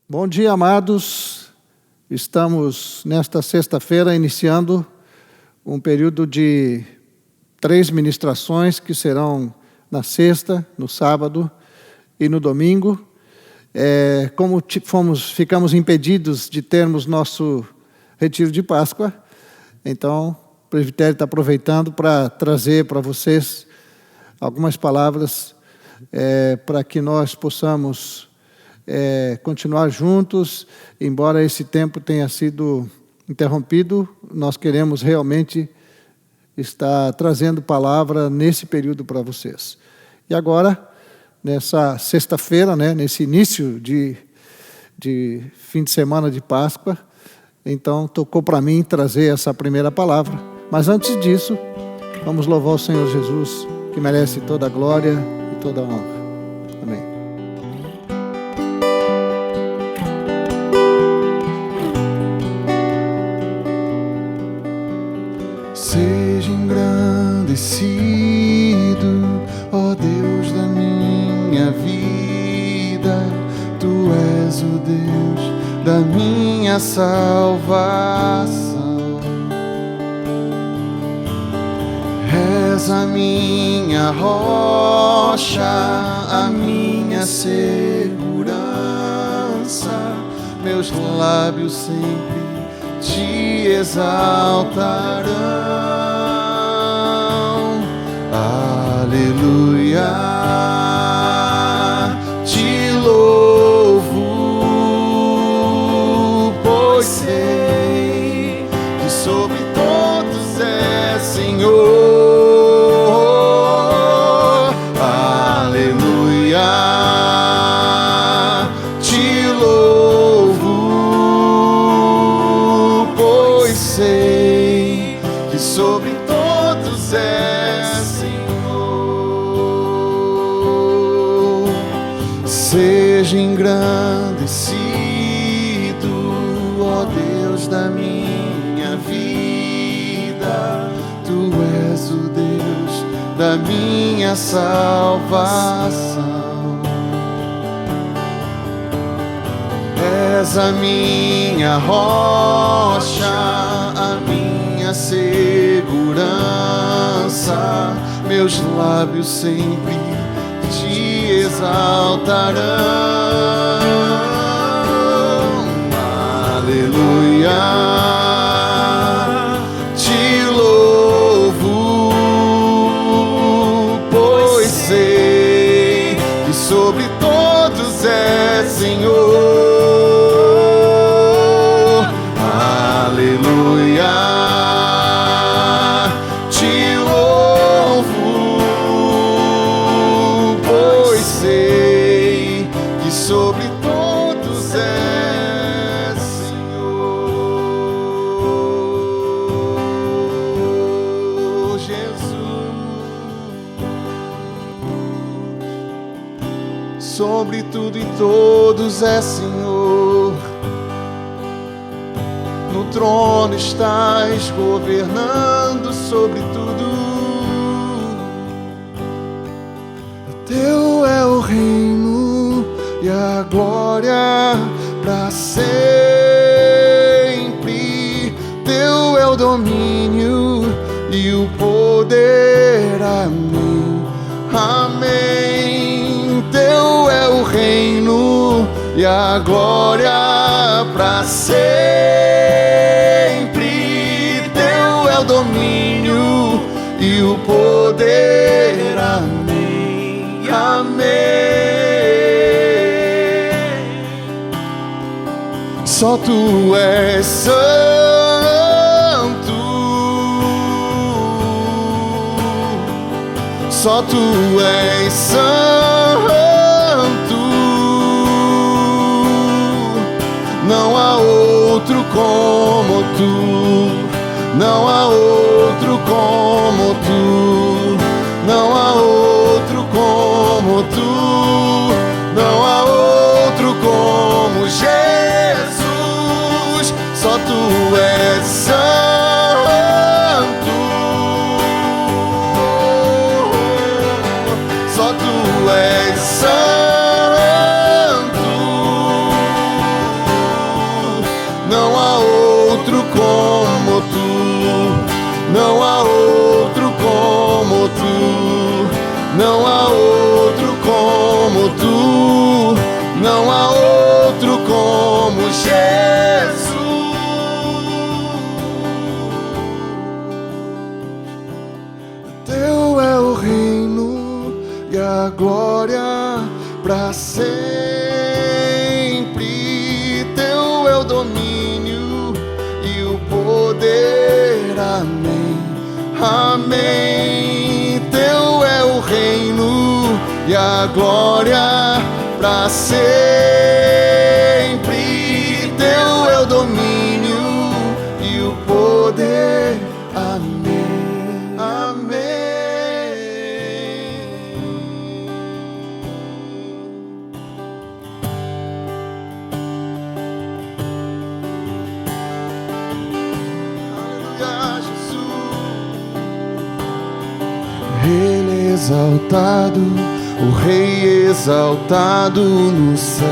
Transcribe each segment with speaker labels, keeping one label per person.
Speaker 1: Bom dia, amados. Estamos nesta sexta-feira iniciando um período de 3 ministrações que serão na sexta, no sábado e no domingo. Como ficamos impedidos de termos nosso retiro de Páscoa, então o presbitério está aproveitando para trazer para vocês algumas palavras para que nós possamos continuar juntos. Embora esse tempo tenha sido interrompido, nós queremos realmente estar trazendo palavra nesse período para vocês. E agora, nessa sexta-feira, nesse início de fim de semana de Páscoa, então tocou para mim trazer essa primeira palavra. Mas antes disso, vamos louvar o Senhor Jesus, que merece toda a glória e toda a honra. Amém.
Speaker 2: Seja engrandecido, ó Deus da minha vida, Tu és o Deus da minha salvação. És a minha rocha, a minha segurança, meus lábios sempre Te exaltarão. Aleluia, Te louvo, pois sei que sobre todos é Senhor. Aleluia, Te louvo, pois sei que sobre todos é Senhor. Seja engrandecido, ó Deus da minha vida, Tu és o Deus da minha salvação. És a minha rocha, a minha segurança, meus lábios sempre Te exaltarão. Aleluia, Te louvo, pois sei que sobre todos é Senhor. Aleluia, Te louvo, pois sei que sobre todos é Senhor. Jesus, sobre tudo e todos é Senhor. No trono estás governando sobre tudo. Teu é o reino e a glória para sempre. Teu é o domínio e o poder. Amém, amém. Teu é o reino e a glória para sempre. Teu é o domínio e o poder. Amém, amém. Só Tu és santo, só Tu és santo. Não há outro como Tu, não há outro como Tu, não há outro como Tu, não há outro como Jesus. Só Tu és santo, só Tu és santo. não há outro como tu, não há outro como tu, não há outro como Jesus. Teu é o reino e a glória para sempre. Teu é o domínio e o poder. Amém, amém. Teu é o reino e a glória para sempre. Teu é o domínio e o poder. Amém, amém. Aleluia, Jesus. Ele é exaltado, o Rei exaltado no céu.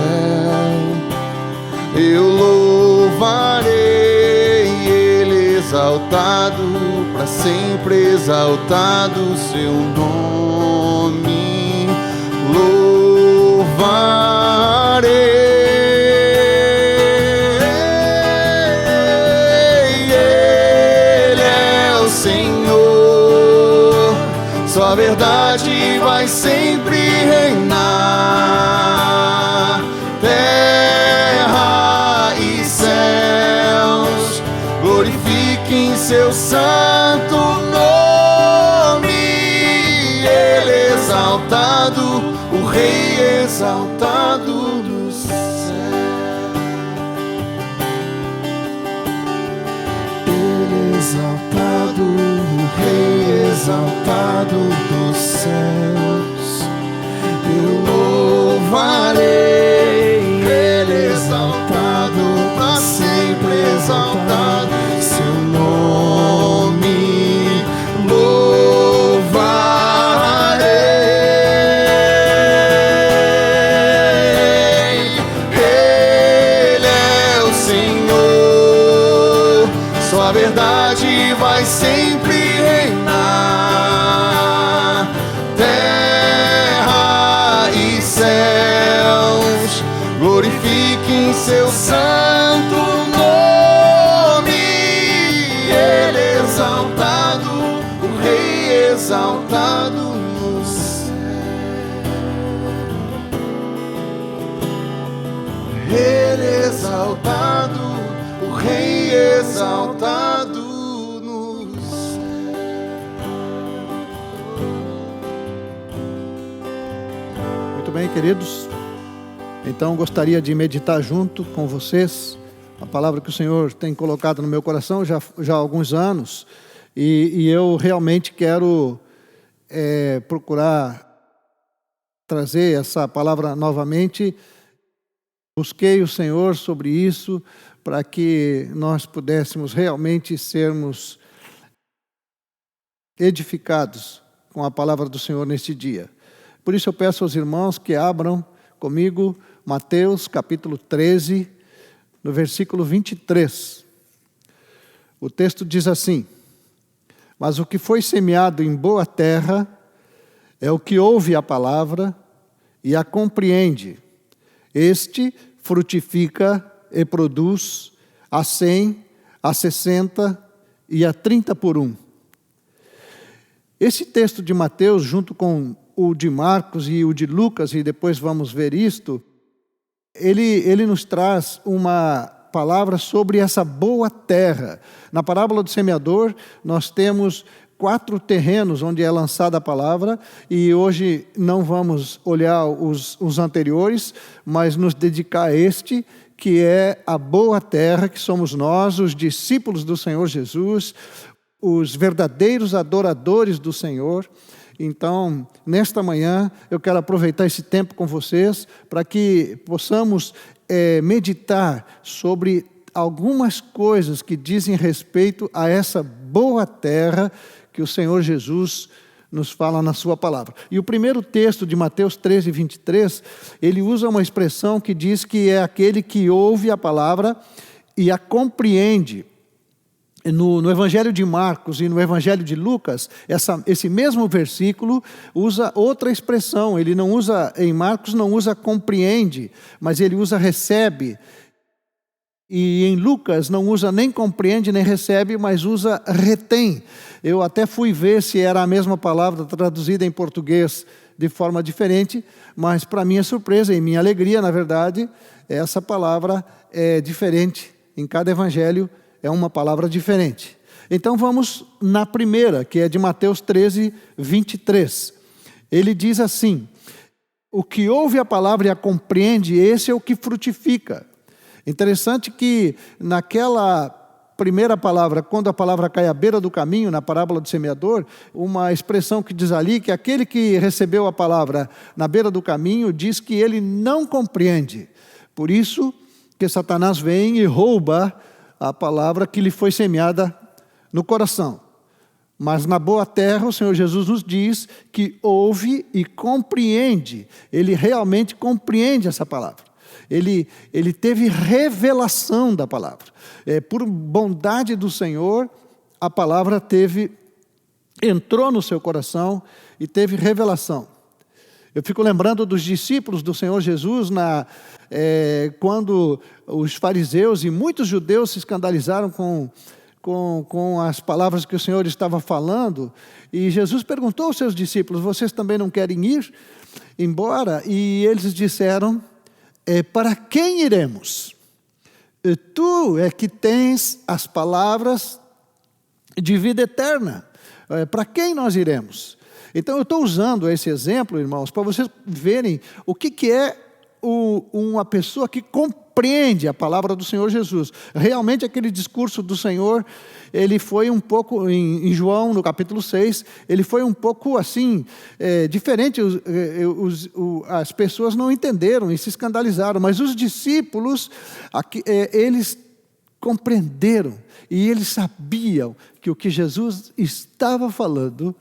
Speaker 2: Eu louvarei Ele exaltado, para sempre exaltado o seu nome. Louvarei. Ele é o Senhor, sua verdade vai sempre reinar. Terra e céus glorifiquem seu santo nome. Ele é exaltado, o Rei exaltado no céu. Ele é exaltado, o Rei exaltado dos céus. Eu louvarei Ele exaltado, para sempre exaltado seu nome. Louvarei. Ele é o Senhor, sua verdade vai sempre reinar. Terra e céus glorifiquem seu santo nome. Ele é exaltado, o Rei exaltado no céu. Ele é exaltado, o Rei exaltado no céu.
Speaker 1: Muito bem, queridos. Então, gostaria de meditar junto com vocês a palavra que o Senhor tem colocado no meu coração já há alguns anos. E eu realmente quero procurar trazer essa palavra novamente. Busquei o Senhor sobre isso para que nós pudéssemos realmente sermos edificados com a palavra do Senhor neste dia. Por isso eu peço aos irmãos que abram comigo Mateus capítulo 13, no versículo 23. O texto diz assim: mas o que foi semeado em boa terra é o que ouve a palavra e a compreende. Este frutifica e produz a 100, a 60 e a 30 por 1. Esse texto de Mateus, junto com o de Marcos e o de Lucas, e depois vamos ver isto, ele nos traz uma palavra sobre essa boa terra. Na parábola do semeador, nós temos 4 terrenos onde é lançada a palavra, e hoje não vamos olhar os anteriores, mas nos dedicar a este, que é a boa terra, que somos nós, os discípulos do Senhor Jesus, os verdadeiros adoradores do Senhor. Então, nesta manhã, eu quero aproveitar esse tempo com vocês para que possamos meditar sobre algumas coisas que dizem respeito a essa boa terra que o Senhor Jesus nos fala na sua palavra. E o primeiro texto de Mateus 13, 23, ele usa uma expressão que diz que é aquele que ouve a palavra e a compreende. no Evangelho de Marcos e no Evangelho de Lucas, esse mesmo versículo usa outra expressão. Ele não usa, em Marcos não usa compreende, mas ele usa recebe. E em Lucas não usa nem compreende nem recebe, mas usa retém. Eu até fui ver se era a mesma palavra traduzida em português de forma diferente, mas para minha surpresa e minha alegria, na verdade, essa palavra é diferente. Em cada evangelho é uma palavra diferente. Então vamos na primeira, que é de Mateus 13, 23. Ele diz assim: o que ouve a palavra e a compreende, esse é o que frutifica. Interessante que naquela primeira palavra, quando a palavra cai à beira do caminho, na parábola do semeador, uma expressão que diz ali que aquele que recebeu a palavra na beira do caminho diz que ele não compreende. Por isso que Satanás vem e rouba a palavra que lhe foi semeada no coração. Mas na boa terra o Senhor Jesus nos diz que ouve e compreende. Ele realmente compreende essa palavra. Ele teve revelação da palavra. Por bondade do Senhor, a palavra entrou no seu coração e teve revelação. Eu fico lembrando dos discípulos do Senhor Jesus, quando os fariseus e muitos judeus se escandalizaram com as palavras que o Senhor estava falando, e Jesus perguntou aos seus discípulos: vocês também não querem ir embora? E eles disseram: para quem iremos? Tu é que tens as palavras de vida eterna. Para quem nós iremos? Então eu estou usando esse exemplo, irmãos, para vocês verem o que é uma pessoa que compreende a palavra do Senhor Jesus. Realmente aquele discurso do Senhor, ele foi um pouco, em João, no capítulo 6, ele foi um pouco assim, diferente. As pessoas não entenderam e se escandalizaram, mas os discípulos, eles compreenderam e eles sabiam que o que Jesus estava falando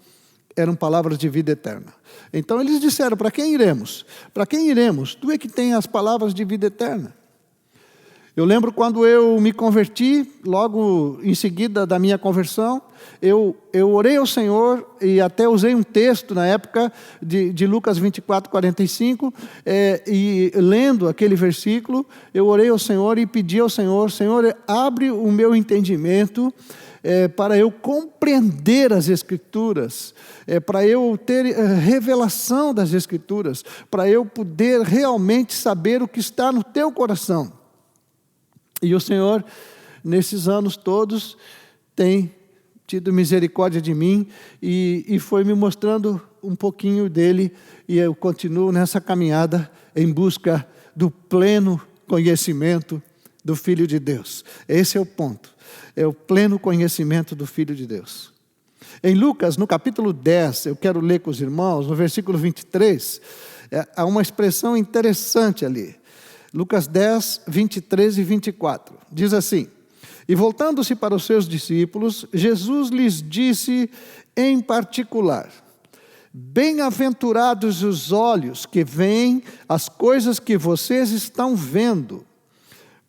Speaker 1: eram palavras de vida eterna. Então eles disseram: para quem iremos? Para quem iremos? Tu é que tem as palavras de vida eterna. Eu lembro quando eu me converti, logo em seguida da minha conversão, eu orei ao Senhor e até usei um texto na época de Lucas 24, 45, e lendo aquele versículo, eu orei ao Senhor e pedi ao Senhor: Senhor, abre o meu entendimento, para eu compreender as Escrituras, para eu ter revelação das Escrituras, para eu poder realmente saber o que está no teu coração. E o Senhor, nesses anos todos, tem tido misericórdia de mim e foi me mostrando um pouquinho dele, e eu continuo nessa caminhada em busca do pleno conhecimento do Filho de Deus. Esse é o ponto. É o pleno conhecimento do Filho de Deus. Em Lucas, no capítulo 10, eu quero ler com os irmãos, no versículo 23, há uma expressão interessante ali. Lucas 10, 23 e 24. Diz assim: e voltando-se para os seus discípulos, Jesus lhes disse em particular: bem-aventurados os olhos que veem as coisas que vocês estão vendo.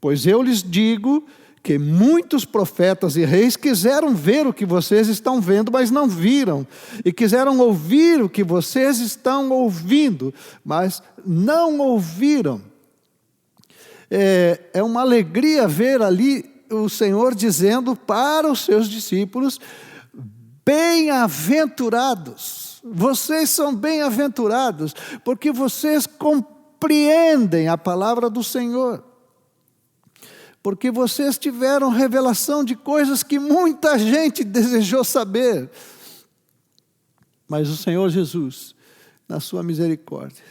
Speaker 1: Pois eu lhes digo que muitos profetas e reis quiseram ver o que vocês estão vendo, mas não viram, e quiseram ouvir o que vocês estão ouvindo, mas não ouviram. É uma alegria ver ali o Senhor dizendo para os seus discípulos: bem-aventurados, vocês são bem-aventurados, porque vocês compreendem a palavra do Senhor. Porque vocês tiveram revelação de coisas que muita gente desejou saber. Mas o Senhor Jesus, na sua misericórdia,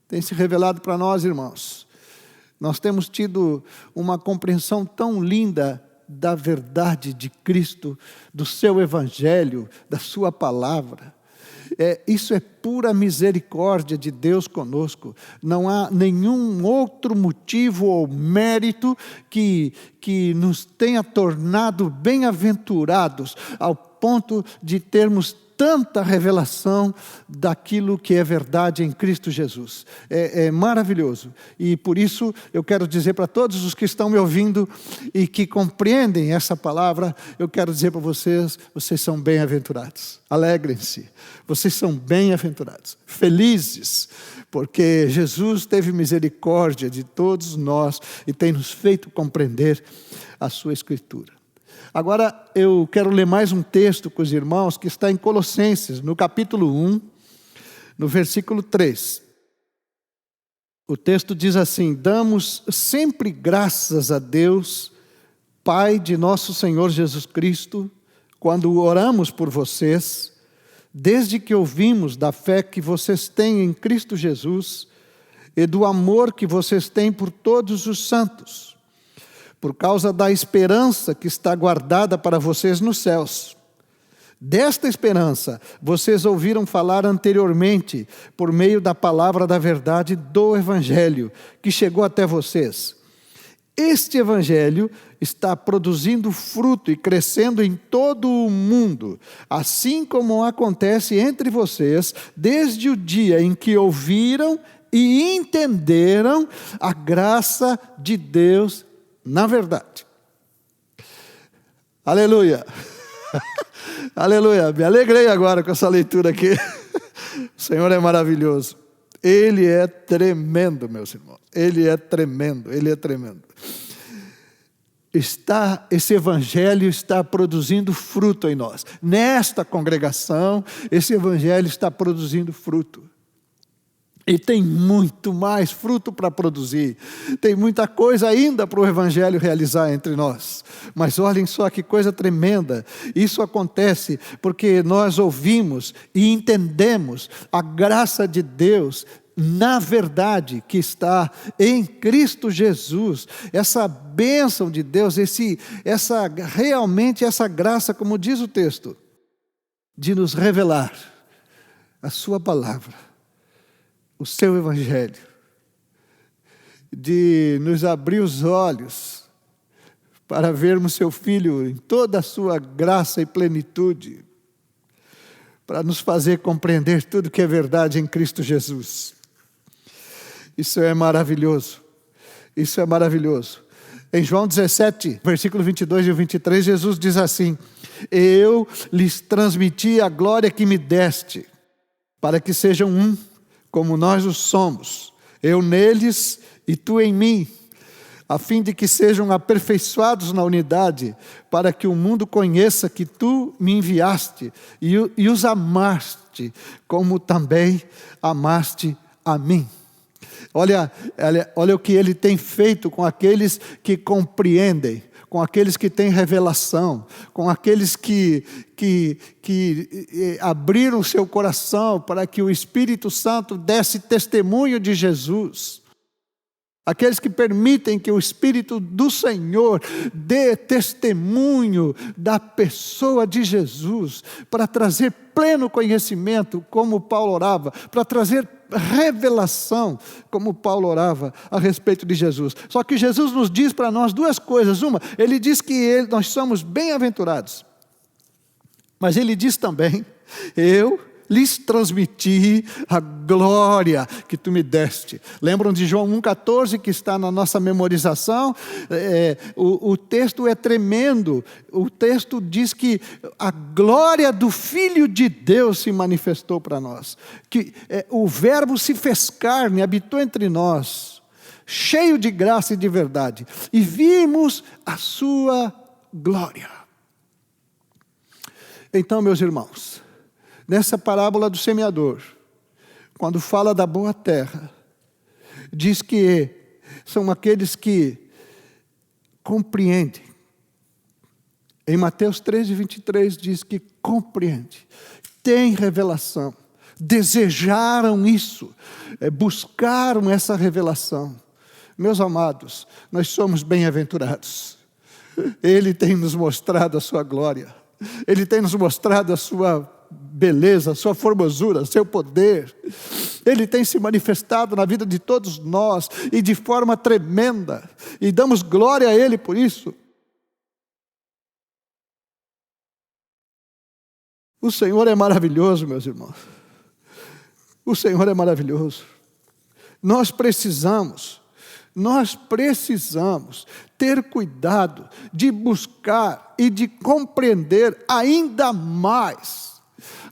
Speaker 1: tem se revelado para nós, irmãos. Nós temos tido uma compreensão tão linda da verdade de Cristo, do seu Evangelho, da sua palavra. Isso é pura misericórdia de Deus conosco. Não há nenhum outro motivo ou mérito que nos tenha tornado bem-aventurados ao ponto de termos tanta revelação daquilo que é verdade em Cristo Jesus. É maravilhoso. E por isso eu quero dizer para todos os que estão me ouvindo e que compreendem essa palavra, eu quero dizer para vocês, vocês são bem-aventurados. Alegrem-se. Vocês são bem-aventurados. Felizes, porque Jesus teve misericórdia de todos nós e tem nos feito compreender a sua Escritura. Agora eu quero ler mais um texto com os irmãos que está em Colossenses, no capítulo 1, no versículo 3. O texto diz assim: damos sempre graças a Deus, Pai de nosso Senhor Jesus Cristo, quando oramos por vocês, desde que ouvimos da fé que vocês têm em Cristo Jesus e do amor que vocês têm por todos os santos, por causa da esperança que está guardada para vocês nos céus. Desta esperança, vocês ouviram falar anteriormente, por meio da palavra da verdade do Evangelho, que chegou até vocês. Este Evangelho está produzindo fruto e crescendo em todo o mundo, assim como acontece entre vocês, desde o dia em que ouviram e entenderam a graça de Deus na verdade. Aleluia. Aleluia. Me alegrei agora com essa leitura aqui. O Senhor é maravilhoso. Ele é tremendo, meus irmãos. Ele é tremendo. Ele é tremendo. Esse Evangelho está produzindo fruto em nós. Nesta congregação, esse Evangelho está produzindo fruto. E tem muito mais fruto para produzir. Tem muita coisa ainda para o Evangelho realizar entre nós. Mas olhem só que coisa tremenda. Isso acontece porque nós ouvimos e entendemos a graça de Deus na verdade que está em Cristo Jesus. Essa bênção de Deus, realmente essa graça, como diz o texto, de nos revelar a sua palavra, o seu Evangelho, de nos abrir os olhos para vermos seu Filho em toda a sua graça e plenitude, para nos fazer compreender tudo que é verdade em Cristo Jesus. Isso é maravilhoso. Isso é maravilhoso. Em João 17, versículo 22 e 23, Jesus diz assim: eu lhes transmiti a glória que me deste, para que sejam um, como nós o somos, eu neles e tu em mim, a fim de que sejam aperfeiçoados na unidade, para que o mundo conheça que tu me enviaste e os amaste, como também amaste a mim. Olha o que ele tem feito com aqueles que compreendem, com aqueles que têm revelação, com aqueles que abriram seu coração para que o Espírito Santo desse testemunho de Jesus. Aqueles que permitem que o Espírito do Senhor dê testemunho da pessoa de Jesus, para trazer pleno conhecimento, como Paulo orava, para trazer revelação, como Paulo orava a respeito de Jesus. Só que Jesus nos diz para nós duas coisas. Uma, ele diz que nós somos bem-aventurados, mas ele diz também: eu lhes transmiti a glória que tu me deste. Lembram de João 1,14, que está na nossa memorização? O texto é tremendo. O texto diz que a glória do Filho de Deus se manifestou para nós. Que o Verbo se fez carne, habitou entre nós, cheio de graça e de verdade. E vimos a sua glória. Então, meus irmãos, nessa parábola do semeador, quando fala da boa terra, diz que são aqueles que compreendem. Em Mateus 13:23 diz que compreende, tem revelação, desejaram isso, buscaram essa revelação. Meus amados, nós somos bem-aventurados. Ele tem nos mostrado a sua glória, Ele tem nos mostrado a sua beleza, sua formosura, seu poder. Ele tem se manifestado na vida de todos nós e de forma tremenda, e damos glória a Ele por isso. O Senhor é maravilhoso, meus irmãos. O Senhor é maravilhoso. Nós precisamos ter cuidado de buscar e de compreender ainda mais.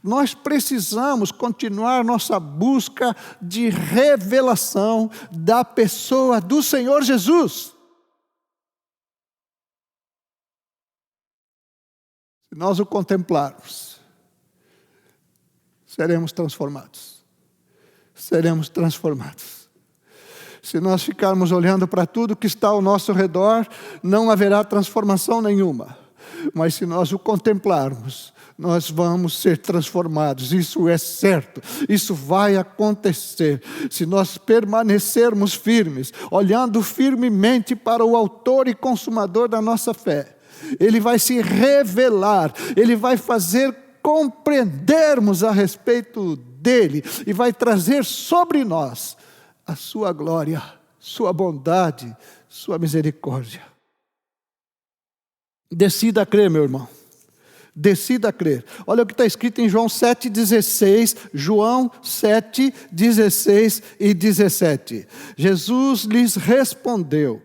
Speaker 1: Nós precisamos continuar nossa busca de revelação da pessoa do Senhor Jesus. Se nós o contemplarmos, seremos transformados. Seremos transformados. Se nós ficarmos olhando para tudo que está ao nosso redor, não haverá transformação nenhuma. Mas se nós o contemplarmos, nós vamos ser transformados. Isso é certo. Isso vai acontecer. Se nós permanecermos firmes, olhando firmemente para o autor e consumador da nossa fé, Ele vai se revelar, Ele vai fazer compreendermos a respeito dEle e vai trazer sobre nós a sua glória, sua bondade, sua misericórdia. Decida a crer, meu irmão. Decida a crer. Olha o que está escrito em João 7,16. João 7, 16 e 17. Jesus lhes respondeu: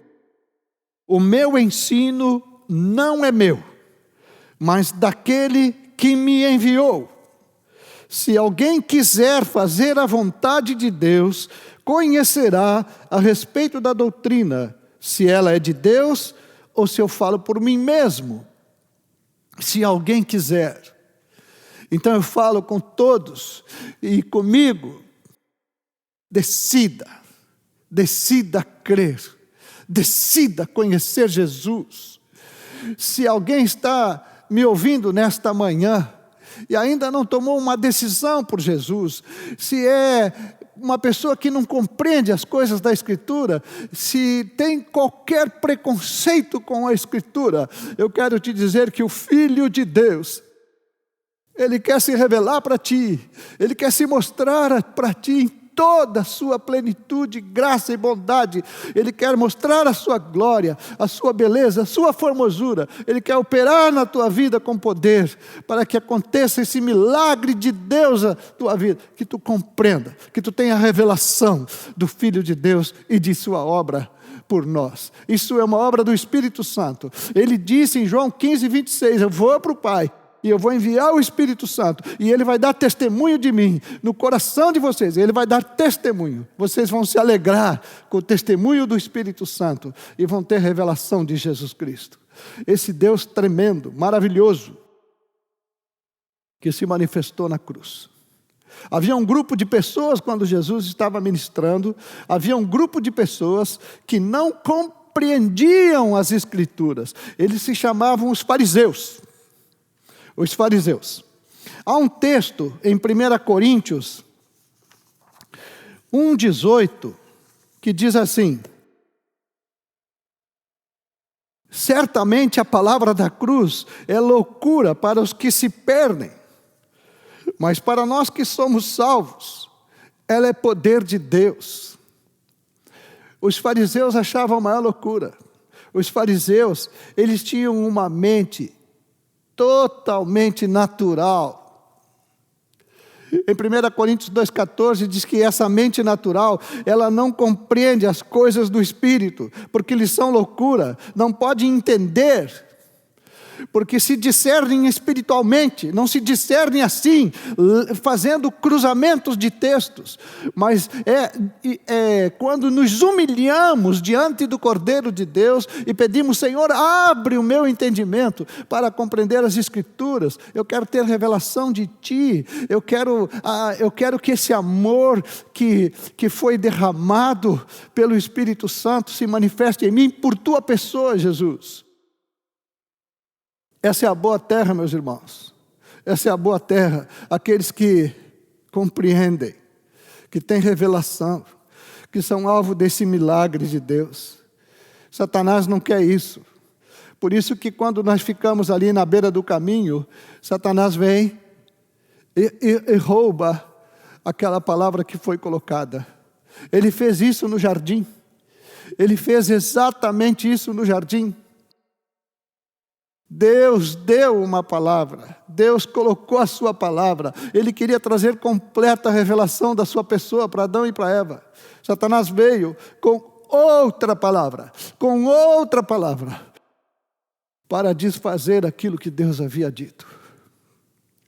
Speaker 1: o meu ensino não é meu, mas daquele que me enviou. Se alguém quiser fazer a vontade de Deus, conhecerá a respeito da doutrina, se ela é de Deus ou se eu falo por mim mesmo. Se alguém quiser. Então eu falo com todos e comigo. Decida crer, decida conhecer Jesus. Se alguém está me ouvindo nesta manhã e ainda não tomou uma decisão por Jesus, se é uma pessoa que não compreende as coisas da Escritura, se tem qualquer preconceito com a Escritura, eu quero te dizer que o Filho de Deus, Ele quer se revelar para ti, Ele quer se mostrar para ti em toda a sua plenitude, graça e bondade. Ele quer mostrar a sua glória, a sua beleza, a sua formosura. Ele quer operar na tua vida com poder, para que aconteça esse milagre de Deus na tua vida, que tu compreenda, que tu tenha a revelação do Filho de Deus e de sua obra por nós. Isso é uma obra do Espírito Santo. Ele disse em João 15, 26, eu vou para o Pai, e eu vou enviar o Espírito Santo, e Ele vai dar testemunho de mim, no coração de vocês, Ele vai dar testemunho, vocês vão se alegrar com o testemunho do Espírito Santo, e vão ter revelação de Jesus Cristo, esse Deus tremendo, maravilhoso, que se manifestou na cruz. Havia um grupo de pessoas, quando Jesus estava ministrando, havia um grupo de pessoas que não compreendiam as Escrituras, eles se chamavam os fariseus. Os fariseus. Há um texto em 1 Coríntios 1,18 que diz assim: certamente a palavra da cruz é loucura para os que se perdem, mas para nós que somos salvos, ela é poder de Deus. Os fariseus achavam a maior loucura. Os fariseus, eles tinham uma mente totalmente natural. Em 1 Coríntios 2,14 diz que essa mente natural, ela não compreende as coisas do Espírito, porque eles são loucura, não pode entender, porque se discernem espiritualmente, não se discernem assim, fazendo cruzamentos de textos, mas é quando nos humilhamos diante do Cordeiro de Deus e pedimos: Senhor, abre o meu entendimento para compreender as Escrituras, eu quero ter revelação de Ti, eu quero que esse amor que foi derramado pelo Espírito Santo se manifeste em mim por Tua pessoa, Jesus. Essa é a boa terra, meus irmãos. Essa é a boa terra. Aqueles que compreendem, que têm revelação, que são alvo desse milagre de Deus. Satanás não quer isso. Por isso que quando nós ficamos ali na beira do caminho, Satanás vem e rouba aquela palavra que foi colocada. Ele fez isso no jardim. Ele fez exatamente isso no jardim. Deus deu uma palavra, Deus colocou a sua palavra, Ele queria trazer completa revelação da sua pessoa para Adão e para Eva. Satanás veio com outra palavra, para desfazer aquilo que Deus havia dito.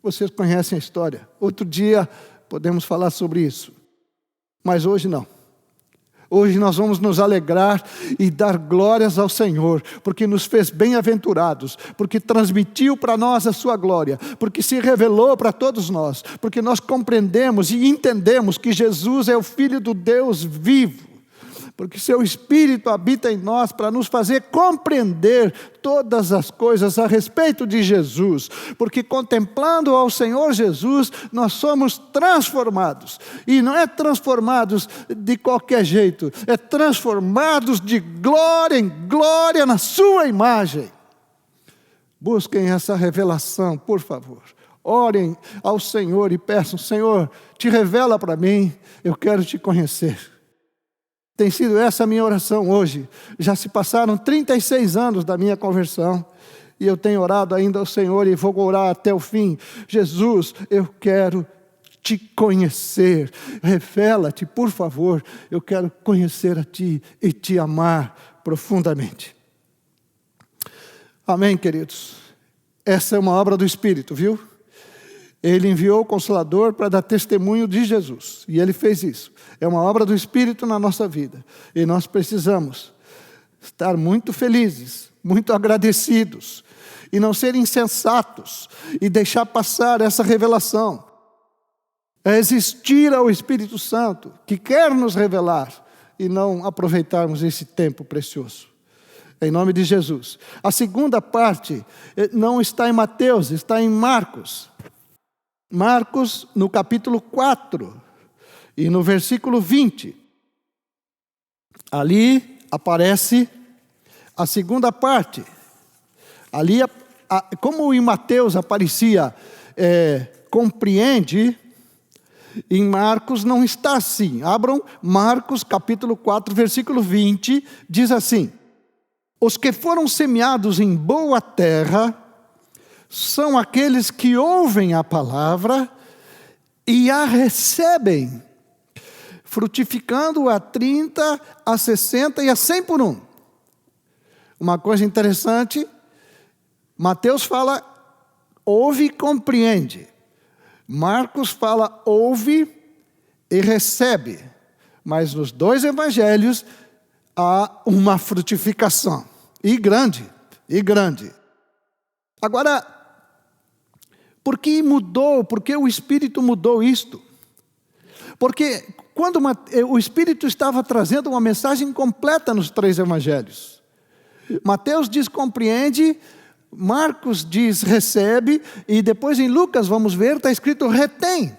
Speaker 1: Vocês conhecem a história, outro dia podemos falar sobre isso, mas hoje não. Hoje nós vamos nos alegrar e dar glórias ao Senhor, porque nos fez bem-aventurados, porque transmitiu para nós a sua glória, porque se revelou para todos nós, porque nós compreendemos e entendemos que Jesus é o Filho do Deus vivo, porque seu Espírito habita em nós para nos fazer compreender todas as coisas a respeito de Jesus, porque contemplando ao Senhor Jesus, nós somos transformados, e não é transformados de qualquer jeito, é transformados de glória em glória na sua imagem. Busquem essa revelação, por favor. Orem ao Senhor e peçam: Senhor, te revela para mim, eu quero te conhecer. Tem sido essa a minha oração hoje. Já se passaram 36 anos da minha conversão, e eu tenho orado ainda ao Senhor e vou orar até o fim. Jesus, eu quero te conhecer. Revela-te, por favor. Eu quero conhecer a ti e te amar profundamente. Amém, queridos? Essa é uma obra do Espírito, viu? Ele enviou o Consolador para dar testemunho de Jesus, e Ele fez isso. É uma obra do Espírito na nossa vida, e nós precisamos estar muito felizes, muito agradecidos, e não ser insensatos, e deixar passar essa revelação. É existir ao Espírito Santo, que quer nos revelar, e não aproveitarmos esse tempo precioso. Em nome de Jesus. A segunda parte não está em Mateus, está em Marcos. Marcos, no capítulo 4, e no versículo 20. Ali aparece a segunda parte. Ali, como em Mateus aparecia, compreende, em Marcos não está assim. Abram Marcos, capítulo 4, versículo 20, diz assim: os que foram semeados em boa terra são aqueles que ouvem a palavra e a recebem, frutificando a 30, a 60 e a 100 por um. Uma coisa interessante, Mateus fala, ouve e compreende. Marcos fala, ouve e recebe. Mas nos dois evangelhos há uma frutificação, e grande, e grande. Agora, por que mudou? Por que o Espírito mudou isto? Porque quando o Espírito estava trazendo uma mensagem completa nos três evangelhos. Mateus diz compreende, Marcos diz recebe, e depois em Lucas, vamos ver, está escrito retém.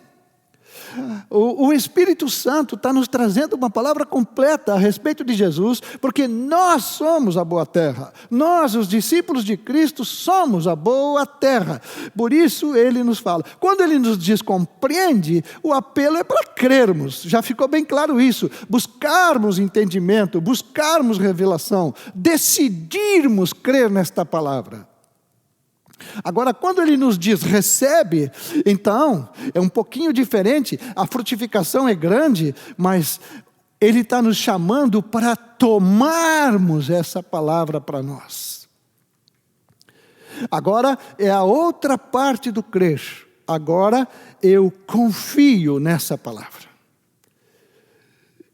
Speaker 1: O Espírito Santo está nos trazendo uma palavra completa a respeito de Jesus, porque nós somos a boa terra. Nós, os discípulos de Cristo, somos a boa terra. Por isso Ele nos fala. Quando Ele nos diz compreende, o apelo é para crermos. Já ficou bem claro isso. Buscarmos entendimento, buscarmos revelação, decidirmos crer nesta palavra. Agora, quando ele nos diz recebe, então, é um pouquinho diferente, a frutificação é grande, mas ele está nos chamando para tomarmos essa palavra para nós. Agora, é a outra parte do crer. Agora, eu confio nessa palavra.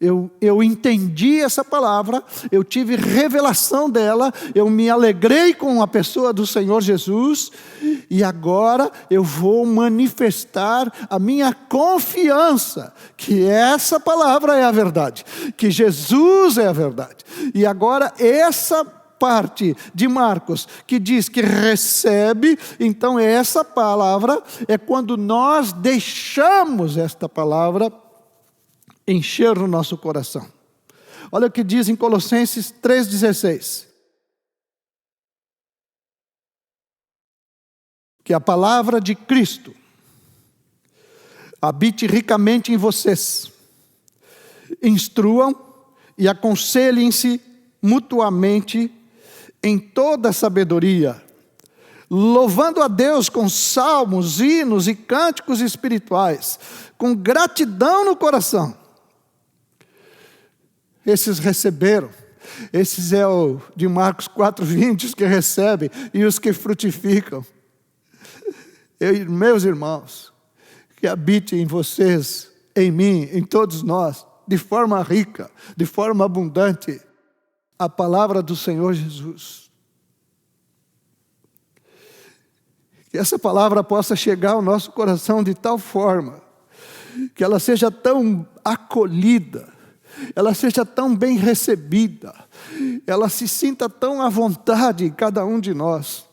Speaker 1: Eu entendi essa palavra, eu tive revelação dela, eu me alegrei com a pessoa do Senhor Jesus, e agora eu vou manifestar a minha confiança, que essa palavra é a verdade, que Jesus é a verdade. E agora essa parte de Marcos, que diz que recebe, então essa palavra é quando nós deixamos esta palavra encher o nosso coração. Olha o que diz em Colossenses 3,16. Que a palavra de Cristo habite ricamente em vocês. Instruam e aconselhem-se mutuamente em toda sabedoria, louvando a Deus com salmos, hinos e cânticos espirituais, com gratidão no coração. Esses receberam. Esses é o de Marcos 4:20, os que recebem e os que frutificam. Meus irmãos, que habite em vocês, em mim, em todos nós, de forma rica, de forma abundante, a palavra do Senhor Jesus. Que essa palavra possa chegar ao nosso coração de tal forma, que ela seja tão acolhida, ela seja tão bem recebida, ela se sinta tão à vontade em cada um de nós.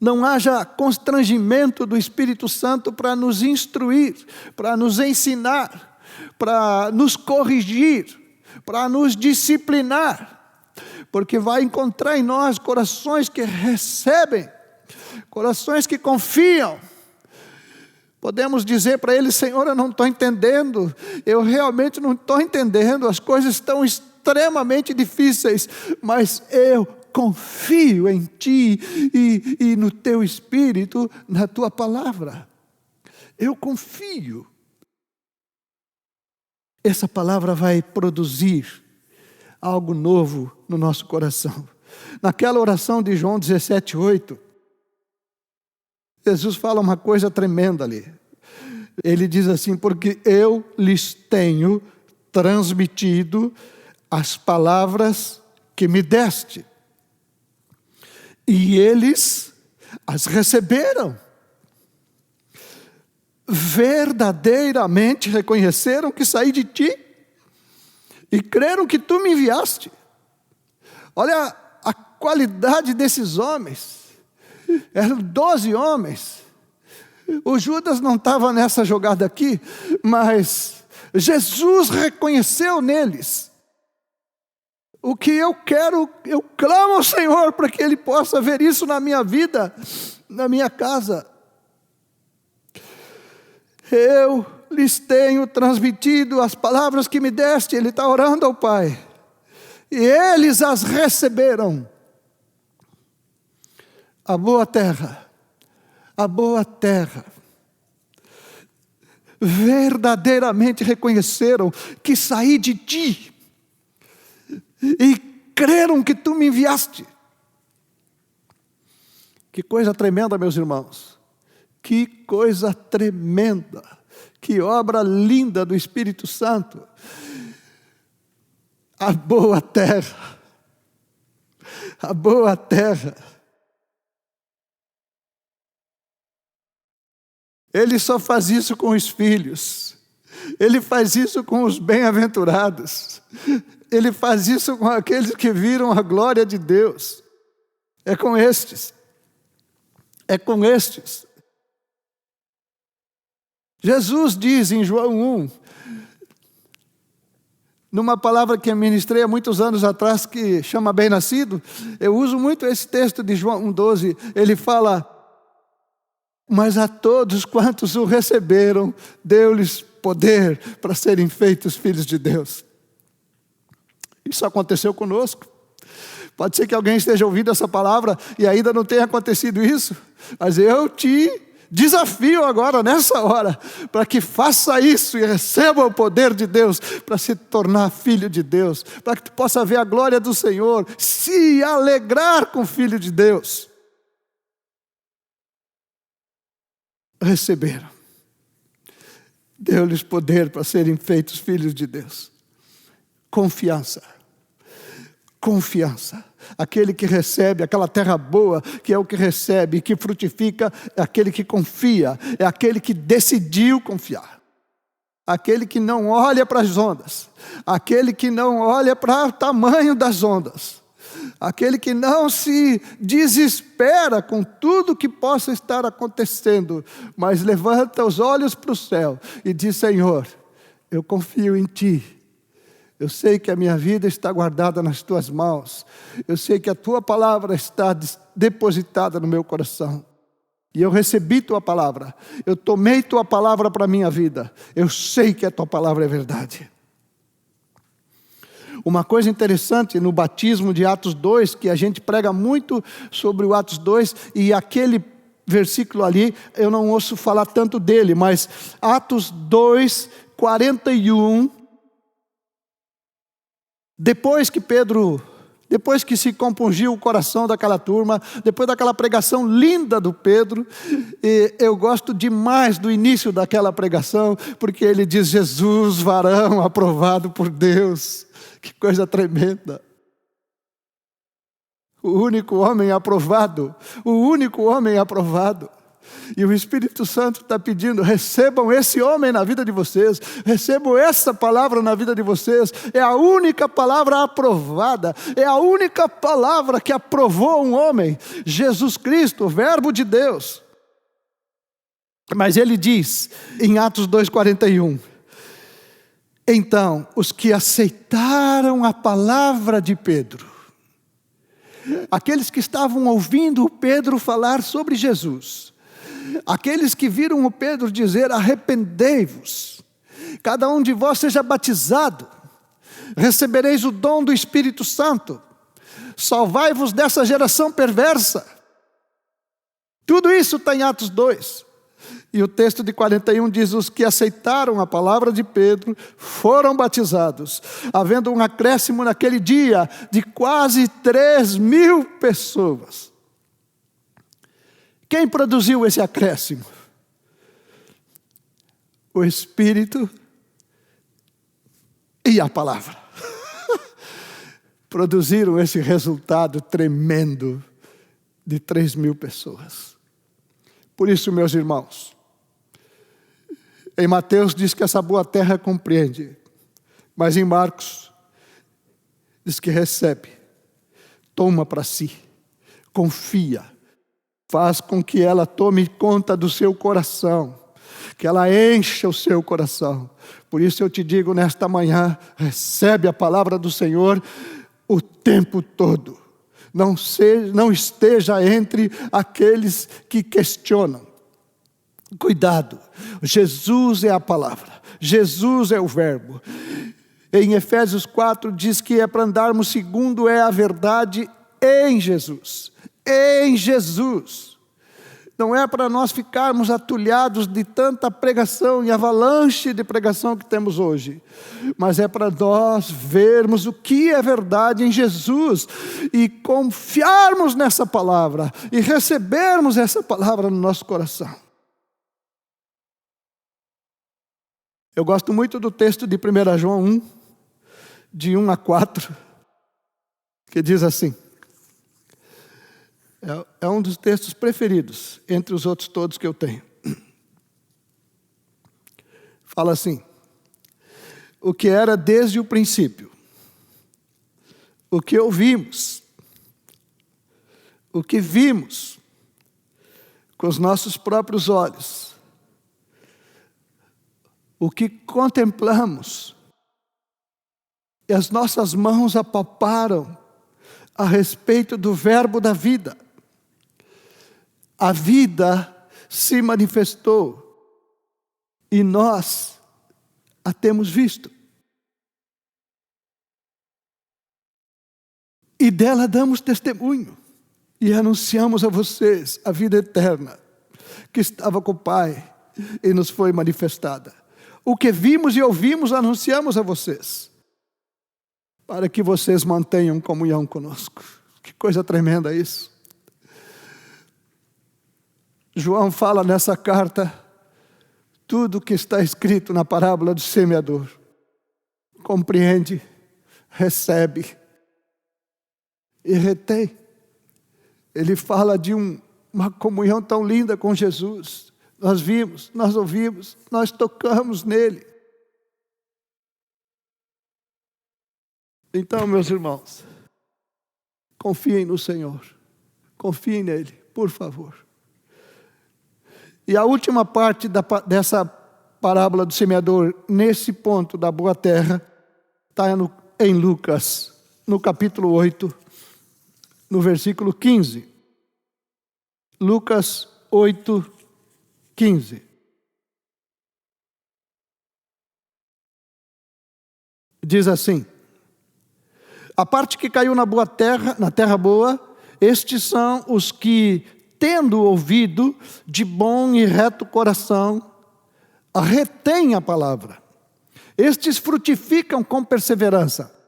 Speaker 1: Não haja constrangimento do Espírito Santo para nos instruir, para nos ensinar, para nos corrigir, para nos disciplinar, porque vai encontrar em nós corações que recebem, corações que confiam. Podemos dizer para Ele: Senhor, eu não estou entendendo, eu realmente não estou entendendo, as coisas estão extremamente difíceis, mas eu confio em Ti e no Teu Espírito, na Tua palavra. Eu confio. Essa palavra vai produzir algo novo no nosso coração. Naquela oração de João 17:8, Jesus fala uma coisa tremenda ali. Ele diz assim: porque eu lhes tenho transmitido as palavras que me deste, e eles as receberam. Verdadeiramente reconheceram que saí de ti e creram que tu me enviaste. Olha a qualidade desses homens. Eram 12 homens. O Judas não estava nessa jogada aqui, mas Jesus reconheceu neles. O que eu quero, eu clamo ao Senhor para que Ele possa ver isso na minha vida, na minha casa. Eu lhes tenho transmitido as palavras que me deste. Ele está orando ao Pai. E eles as receberam. A boa terra, verdadeiramente reconheceram que saí de ti e creram que tu me enviaste. Que coisa tremenda, meus irmãos, que coisa tremenda, que obra linda do Espírito Santo. A boa terra, a boa terra. Ele só faz isso com os filhos. Ele faz isso com os bem-aventurados. Ele faz isso com aqueles que viram a glória de Deus. É com estes. É com estes. Jesus diz em João 1, numa palavra que eu ministrei há muitos anos atrás, que chama bem-nascido, eu uso muito esse texto de João 1,12. Ele fala: mas a todos quantos o receberam, deu-lhes poder para serem feitos filhos de Deus. Isso aconteceu conosco. Pode ser que alguém esteja ouvindo essa palavra e ainda não tenha acontecido isso, mas eu te desafio agora, nessa hora, para que faça isso e receba o poder de Deus para se tornar filho de Deus, para que tu possa ver a glória do Senhor, se alegrar com o Filho de Deus. Receberam. Deu-lhes poder para serem feitos filhos de Deus. Confiança. Confiança. Aquele que recebe, aquela terra boa, que é o que recebe, que frutifica, é aquele que confia, é aquele que decidiu confiar. Aquele que não olha para as ondas, aquele que não olha para o tamanho das ondas, aquele que não se desespera com tudo que possa estar acontecendo, mas levanta os olhos para o céu e diz: Senhor, eu confio em Ti. Eu sei que a minha vida está guardada nas Tuas mãos. Eu sei que a Tua palavra está depositada no meu coração. E eu recebi Tua palavra. Eu tomei Tua palavra para a minha vida. Eu sei que a Tua palavra é verdade. Uma coisa interessante no batismo de Atos 2, que a gente prega muito sobre o Atos 2, e aquele versículo ali, eu não ouço falar tanto dele, mas Atos 2, 41, depois que se compungiu o coração daquela turma, depois daquela pregação linda do Pedro, e eu gosto demais do início daquela pregação, porque ele diz: Jesus, varão aprovado por Deus. Que coisa tremenda. O único homem aprovado. E o Espírito Santo está pedindo: recebam esse homem na vida de vocês, recebam essa palavra na vida de vocês. É a única palavra aprovada, é a única palavra que aprovou um homem, Jesus Cristo, o Verbo de Deus. Mas ele diz em Atos 2,41, então os que aceitaram a palavra de Pedro, aqueles que estavam ouvindo o Pedro falar sobre Jesus, aqueles que viram o Pedro dizer: arrependei-vos, cada um de vós seja batizado, recebereis o dom do Espírito Santo, salvai-vos dessa geração perversa. Tudo isso está em Atos 2. E o texto de 41 diz: os que aceitaram a palavra de Pedro foram batizados, havendo um acréscimo naquele dia de quase 3.000 pessoas. Quem produziu esse acréscimo? O Espírito e a palavra. Produziram esse resultado tremendo de 3.000 pessoas. Por isso, meus irmãos, em Mateus diz que essa boa terra compreende, mas em Marcos diz que recebe, toma para si, confia, faz com que ela tome conta do seu coração, que ela encha o seu coração. Por isso eu te digo nesta manhã: recebe a palavra do Senhor o tempo todo. Não esteja entre aqueles que questionam. Cuidado, Jesus é a palavra, Jesus é o verbo. Em Efésios 4 diz que é para andarmos segundo é a verdade em Jesus. Em Jesus. Não é para nós ficarmos atulhados de tanta pregação e avalanche de pregação que temos hoje, mas é para nós vermos o que é verdade em Jesus e confiarmos nessa palavra e recebermos essa palavra no nosso coração. Eu gosto muito do texto de 1 João 1, de 1 a 4, que diz assim, é um dos textos preferidos, entre os outros todos que eu tenho. Fala assim: o que era desde o princípio, o que ouvimos, o que vimos com os nossos próprios olhos, o que contemplamos e as nossas mãos apalparam a respeito do verbo da vida. A vida se manifestou e nós a temos visto. E dela damos testemunho e anunciamos a vocês a vida eterna que estava com o Pai e nos foi manifestada. O que vimos e ouvimos anunciamos a vocês, para que vocês mantenham comunhão conosco. Que coisa tremenda isso. João fala nessa carta tudo o que está escrito na parábola do semeador. Compreende, recebe e retém. Ele fala de uma comunhão tão linda com Jesus. Nós vimos, nós ouvimos, nós tocamos nele. Então, meus irmãos, confiem no Senhor, confiem nele, por favor. E a última parte dessa parábola do semeador, nesse ponto da boa terra, está em Lucas, no capítulo 8, no versículo 15. Lucas 8, 15. Diz assim: A parte que caiu na boa terra, na terra boa, estes são os que, tendo ouvido, de bom e reto coração, retêm a palavra. Estes frutificam com perseverança.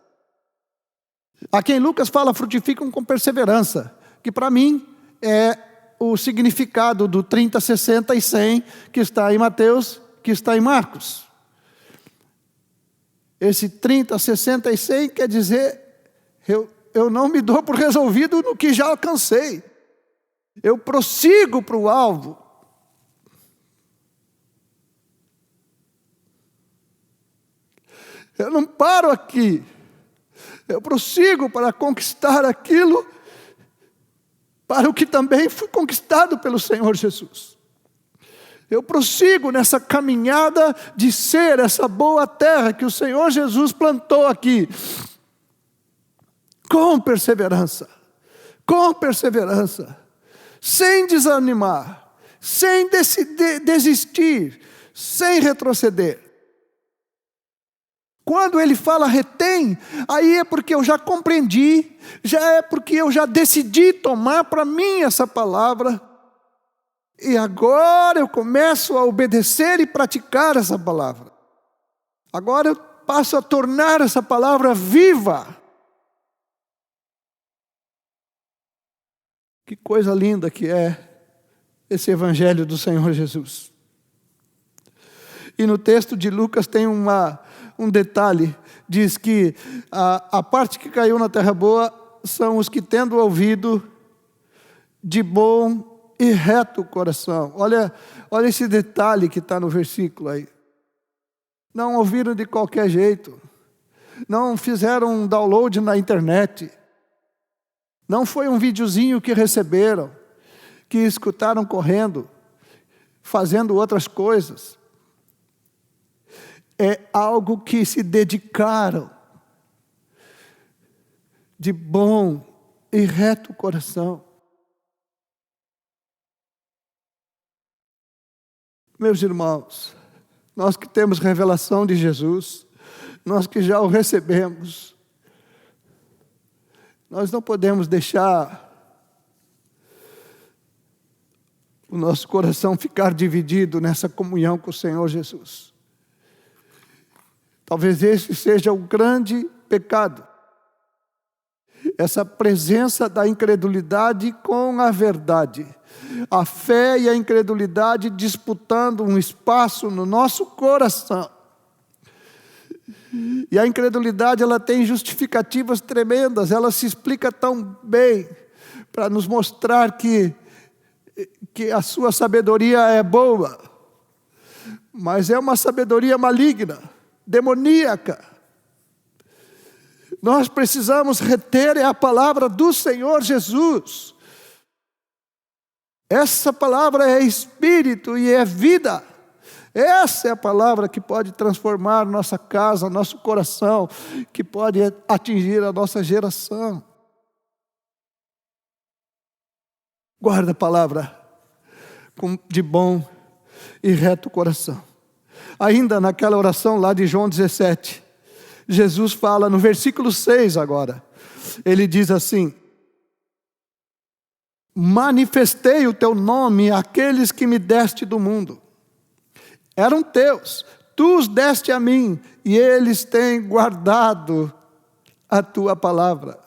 Speaker 1: Aqui em Lucas fala frutificam com perseverança, que para mim é o significado do 30, 60 e 100 que está em Mateus, que está em Marcos. Esse 30, 60 e 100 quer dizer, eu não me dou por resolvido no que já alcancei. Eu prossigo para o alvo. Eu não paro aqui. Eu prossigo para conquistar aquilo para o que também fui conquistado pelo Senhor Jesus. Eu prossigo nessa caminhada de ser essa boa terra que o Senhor Jesus plantou aqui. Com perseverança, sem desanimar, sem desistir, sem retroceder. Quando ele fala retém, aí é porque eu já compreendi, já é porque eu já decidi tomar para mim essa palavra, e agora eu começo a obedecer e praticar essa palavra. Agora eu passo a tornar essa palavra viva. Que coisa linda que é esse evangelho do Senhor Jesus. E no texto de Lucas tem um detalhe, diz que a parte que caiu na terra boa são os que tendo ouvido de bom e reto coração. Olha esse detalhe que está no versículo aí. Não ouviram de qualquer jeito, não fizeram um download na internet, não foi um videozinho que receberam, que escutaram correndo, fazendo outras coisas. É algo que se dedicaram de bom e reto coração. Meus irmãos, nós que temos revelação de Jesus, nós que já o recebemos, nós não podemos deixar o nosso coração ficar dividido nessa comunhão com o Senhor Jesus. Talvez esse seja o grande pecado. Essa presença da incredulidade com a verdade. A fé e a incredulidade disputando um espaço no nosso coração. E a incredulidade, ela tem justificativas tremendas, ela se explica tão bem para nos mostrar que a sua sabedoria é boa, mas é uma sabedoria maligna, demoníaca. Nós precisamos reter a palavra do Senhor Jesus. Essa palavra é espírito e é vida. Essa é a palavra que pode transformar nossa casa, nosso coração, que pode atingir a nossa geração. Guarda a palavra de bom e reto coração. Ainda naquela oração lá de João 17, Jesus fala no versículo 6 agora. Ele diz assim: manifestei o teu nome àqueles que me deste do mundo. Eram teus, tu os deste a mim, e eles têm guardado a tua palavra.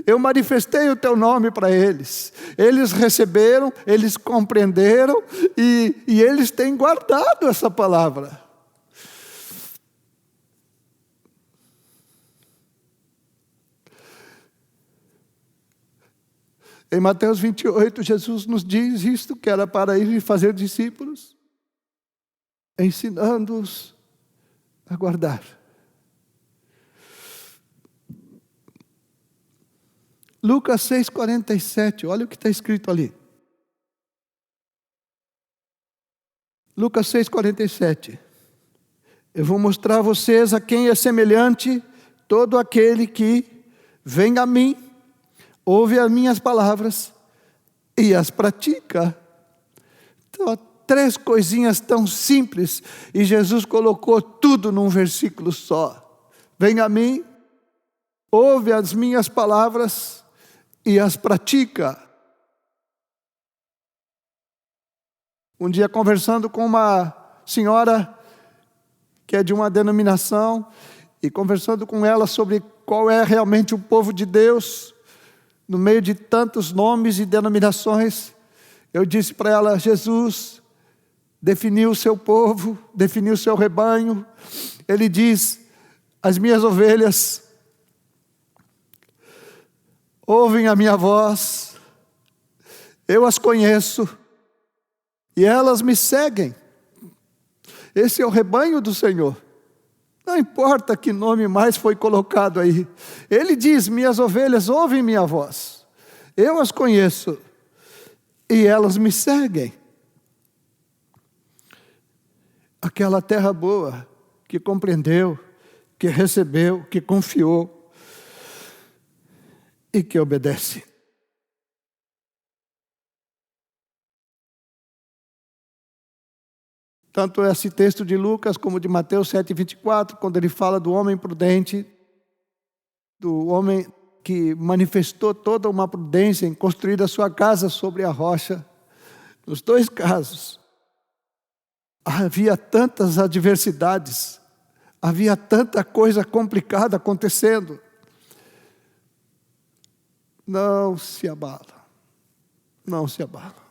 Speaker 1: Eu manifestei o teu nome para eles. Eles receberam, eles compreenderam, e eles têm guardado essa palavra. Em Mateus 28, Jesus nos diz isto, que era para ir e fazer discípulos, ensinando-os a guardar. Lucas 6,47, olha o que está escrito ali. Lucas 6,47. Eu vou mostrar a vocês a quem é semelhante todo aquele que vem a mim, ouve as minhas palavras e as pratica. Então, 3 coisinhas tão simples, e Jesus colocou tudo num versículo só. Vem a mim, ouve as minhas palavras e as pratica. Um dia, conversando com uma senhora que é de uma denominação, e conversando com ela sobre qual é realmente o povo de Deus, no meio de tantos nomes e denominações, eu disse para ela: Jesus definiu o seu povo, definiu o seu rebanho. Ele diz: as minhas ovelhas ouvem a minha voz, eu as conheço e elas me seguem. Esse é o rebanho do Senhor. Não importa que nome mais foi colocado aí. Ele diz: minhas ovelhas ouvem minha voz, eu as conheço e elas me seguem. Aquela terra boa que compreendeu, que recebeu, que confiou e que obedece. Tanto esse texto de Lucas como de Mateus 7,24, quando ele fala do homem prudente, do homem que manifestou toda uma prudência em construir a sua casa sobre a rocha. Nos dois casos, havia tantas adversidades, havia tanta coisa complicada acontecendo. Não se abala, não se abala.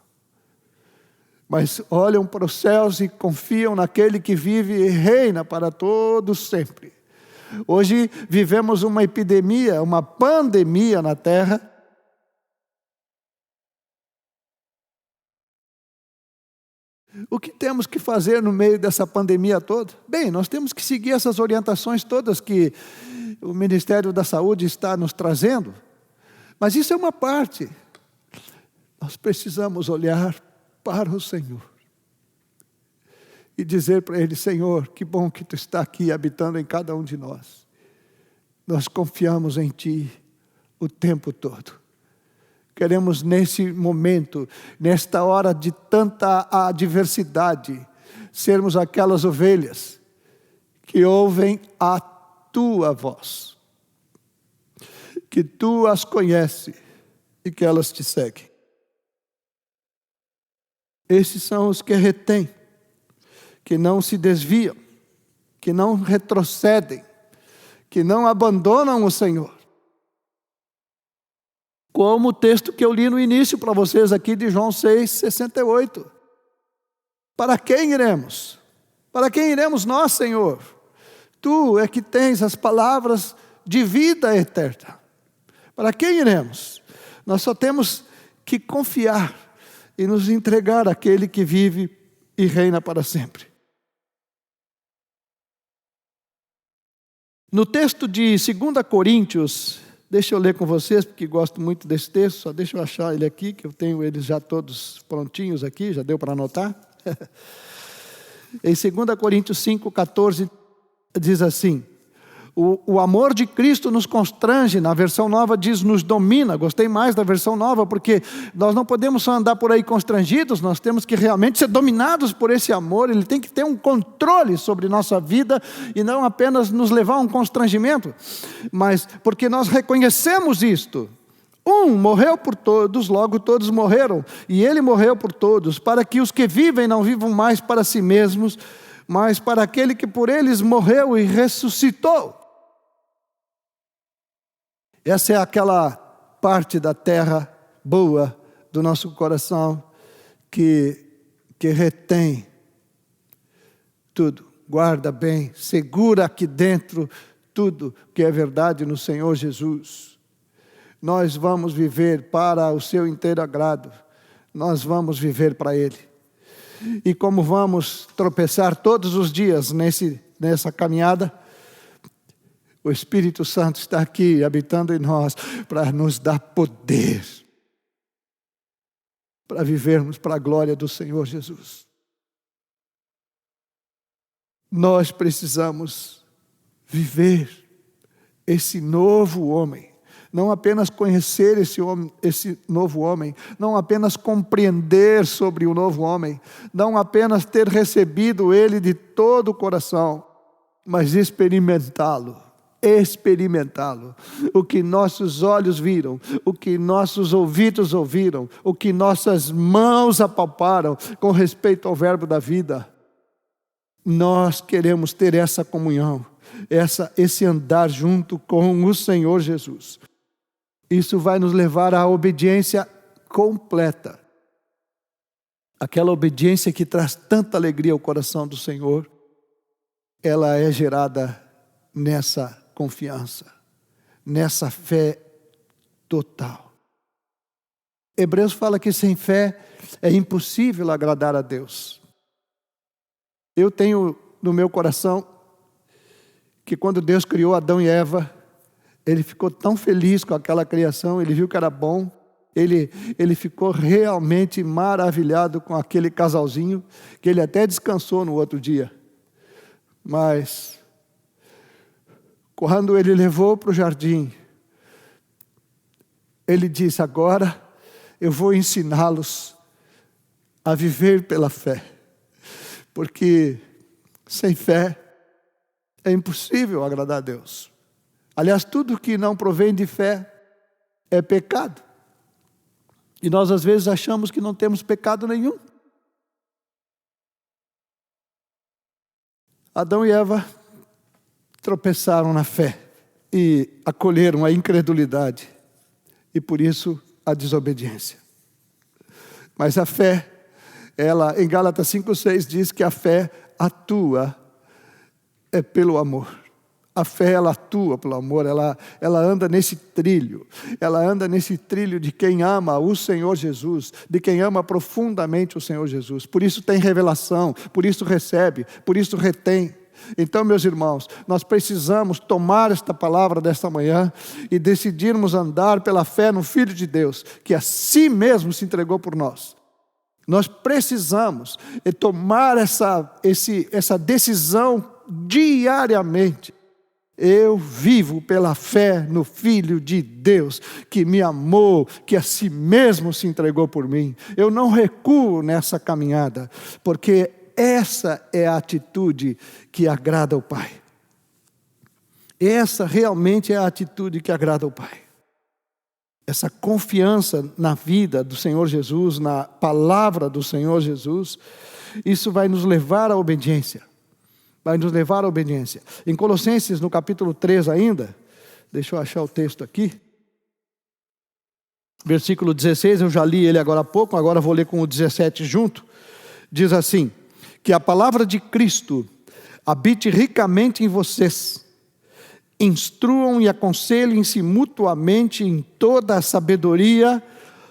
Speaker 1: Mas olham para os céus e confiam naquele que vive e reina para todos sempre. Hoje vivemos uma epidemia, uma pandemia na terra. O que temos que fazer no meio dessa pandemia toda? Bem, nós temos que seguir essas orientações todas que o Ministério da Saúde está nos trazendo. Mas isso é uma parte. Nós precisamos olhar para o Senhor e dizer para Ele: Senhor, que bom que Tu está aqui habitando em cada um de nós. Nós confiamos em Ti o tempo todo. Queremos nesse momento, nesta hora de tanta adversidade, sermos aquelas ovelhas que ouvem a Tua voz, que Tu as conheces e que elas Te seguem. Esses são os que retêm, que não se desviam, que não retrocedem, que não abandonam o Senhor. Como o texto que eu li no início para vocês aqui de João 6,68. Para quem iremos? Para quem iremos nós, Senhor? Tu é que tens as palavras de vida eterna. Para quem iremos? Nós só temos que confiar e nos entregar àquele que vive e reina para sempre. No texto de 2 Coríntios, deixa eu ler com vocês, porque gosto muito desse texto, só deixa eu achar ele aqui, que eu tenho eles já todos prontinhos aqui, já deu para anotar. Em 2 Coríntios 5,14, diz assim: o amor de Cristo nos constrange, na versão nova diz nos domina. Gostei mais da versão nova, porque nós não podemos só andar por aí constrangidos, nós temos que realmente ser dominados por esse amor. Ele tem que ter um controle sobre nossa vida e não apenas nos levar a um constrangimento, mas porque nós reconhecemos isto. Um morreu por todos, logo todos morreram, e Ele morreu por todos, para que os que vivem não vivam mais para si mesmos, mas para aquele que por eles morreu e ressuscitou. Essa é aquela parte da terra boa do nosso coração que retém tudo, guarda bem, segura aqui dentro tudo que é verdade no Senhor Jesus. Nós vamos viver para o seu inteiro agrado, nós vamos viver para Ele. E como vamos tropeçar todos os dias nessa caminhada, o Espírito Santo está aqui habitando em nós para nos dar poder para vivermos para a glória do Senhor Jesus. Nós precisamos viver esse novo homem, não apenas conhecer esse novo homem, não apenas compreender sobre o novo homem, não apenas ter recebido ele de todo o coração, mas experimentá-lo experimentá-lo. O que nossos olhos viram, o que nossos ouvidos ouviram, o que nossas mãos apalparam com respeito ao verbo da vida. Nós queremos ter essa comunhão, esse andar junto com o Senhor Jesus. Isso vai nos levar à obediência completa. Aquela obediência que traz tanta alegria ao coração do Senhor, ela é gerada nessa confiança, nessa fé total. Hebreus fala que sem fé é impossível agradar a Deus. Eu tenho no meu coração que quando Deus criou Adão e Eva, Ele ficou tão feliz com aquela criação, Ele viu que era bom, Ele ficou realmente maravilhado com aquele casalzinho, que Ele até descansou no outro dia. Mas quando Ele levou para o jardim, Ele disse: agora eu vou ensiná-los a viver pela fé. Porque sem fé é impossível agradar a Deus. Aliás, tudo que não provém de fé é pecado. E nós às vezes achamos que não temos pecado nenhum. Adão e Eva tropeçaram na fé e acolheram a incredulidade e por isso a desobediência. Mas a fé, ela, em Gálatas 5:6 diz que a fé atua pelo amor. A fé, ela atua pelo amor, ela anda nesse trilho. Ela anda nesse trilho de quem ama o Senhor Jesus, de quem ama profundamente o Senhor Jesus. Por isso tem revelação, por isso recebe, por isso retém. Então, meus irmãos, nós precisamos tomar esta palavra desta manhã e decidirmos andar pela fé no Filho de Deus, que a si mesmo se entregou por nós. Nós precisamos tomar essa decisão diariamente. Eu vivo pela fé no Filho de Deus, que me amou, que a si mesmo se entregou por mim. Eu não recuo nessa caminhada, porque essa é a atitude que agrada ao Pai. Essa realmente é a atitude que agrada ao Pai. Essa confiança na vida do Senhor Jesus, na palavra do Senhor Jesus, isso vai nos levar à obediência. Vai nos levar à obediência. Em Colossenses, no capítulo 3 ainda, deixa eu achar o texto aqui. Versículo 16, eu já li ele agora há pouco, agora vou ler com o 17 junto. Diz assim: que a palavra de Cristo habite ricamente em vocês, instruam e aconselhem-se mutuamente em toda a sabedoria,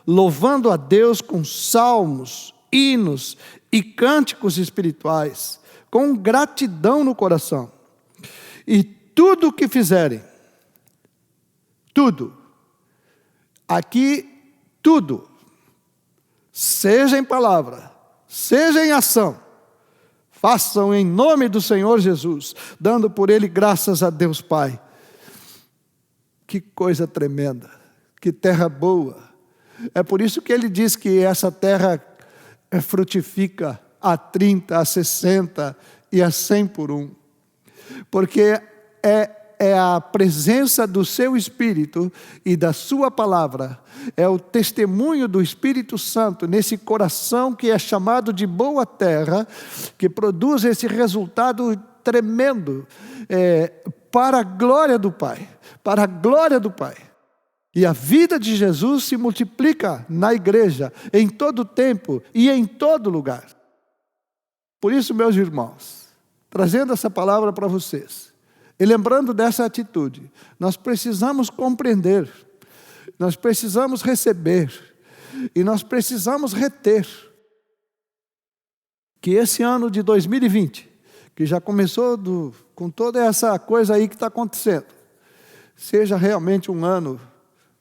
Speaker 1: louvando a Deus com salmos, hinos e cânticos espirituais, com gratidão no coração. E tudo o que fizerem, tudo, aqui tudo, seja em palavra, seja em ação, façam em nome do Senhor Jesus, dando por Ele graças a Deus Pai. Que coisa tremenda, que terra boa. É por isso que Ele diz que essa terra frutifica a 30, a 60 e a 100 por um. Porque é a presença do seu Espírito e da sua palavra, é o testemunho do Espírito Santo nesse coração que é chamado de boa terra, que produz esse resultado tremendo, para a glória do Pai, para a glória do Pai. E a vida de Jesus se multiplica na igreja, em todo tempo e em todo lugar. Por isso, meus irmãos, trazendo essa palavra para vocês, e lembrando dessa atitude, nós precisamos compreender, nós precisamos receber, e nós precisamos reter, que esse ano de 2020, que já começou com toda essa coisa aí que está acontecendo, seja realmente um ano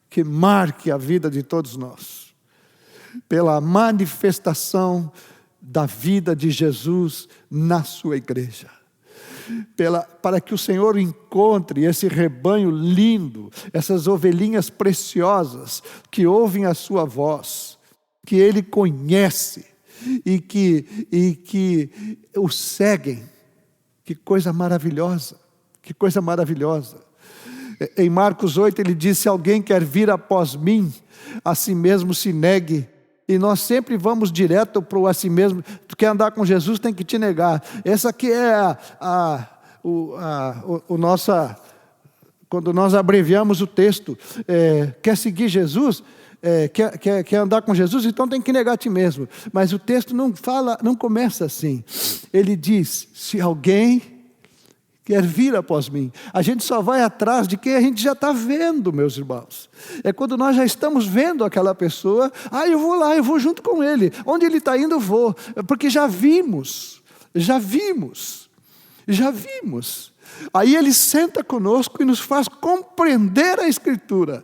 Speaker 1: que marque a vida de todos nós, pela manifestação da vida de Jesus na sua igreja. Para que o Senhor encontre esse rebanho lindo, essas ovelhinhas preciosas que ouvem a sua voz, que Ele conhece e que o seguem. Que coisa maravilhosa, que coisa maravilhosa. Em Marcos 8 ele diz: se alguém quer vir após mim, a si mesmo se negue. E nós sempre vamos direto para o a si mesmo. Tu quer andar com Jesus, tem que te negar. Essa aqui é nossa... Quando nós abreviamos o texto, quer seguir Jesus, quer andar com Jesus, então tem que negar a ti mesmo. Mas o texto não começa assim. Ele diz: se alguém quer vir após mim. A gente só vai atrás de quem a gente já está vendo, meus irmãos. É quando nós já estamos vendo aquela pessoa: eu vou lá, eu vou junto com ele. Onde ele está indo, eu vou. Porque já vimos. Aí ele senta conosco e nos faz compreender a Escritura.